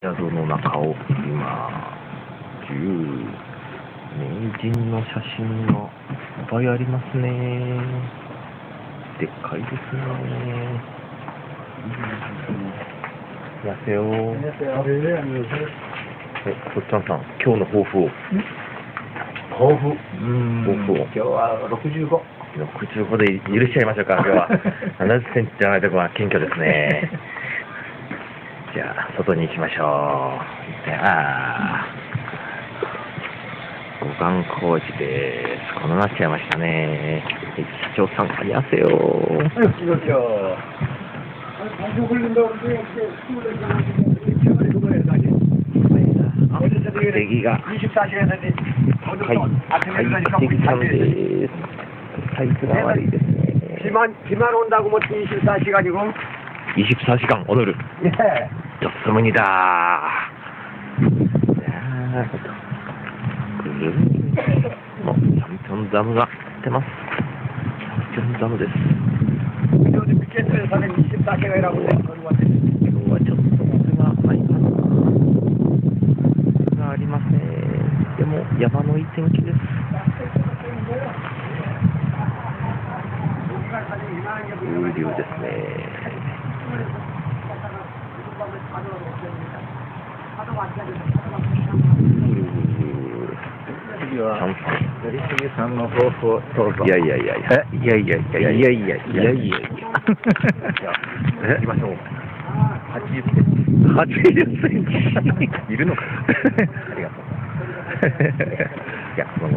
宿の中を今、名人の写真がいっぱいありますね。でっかいですね。やせよ。とっちゃんさん、今日の抱負を。抱負。今日は65。65で許しちゃいましょうか、今日は。70センチじゃないとこは謙虚ですね。じゃあ、外に行きましょう。護岸工事です。このなっちゃいましたね。社長さん、ありがせよ。出来が高いさんです。サイズが悪いですね。24시간 오늘은 좋습니다. 삼천다무가 되ます. 삼천다무です.今日はちょっと水がないかな。水がありません。でも山のいい天気です。風流ですね。次は頼重さんの抱負をどうぞ。いや。行きましょう。80センチいるのかな。ありがとう。いや、その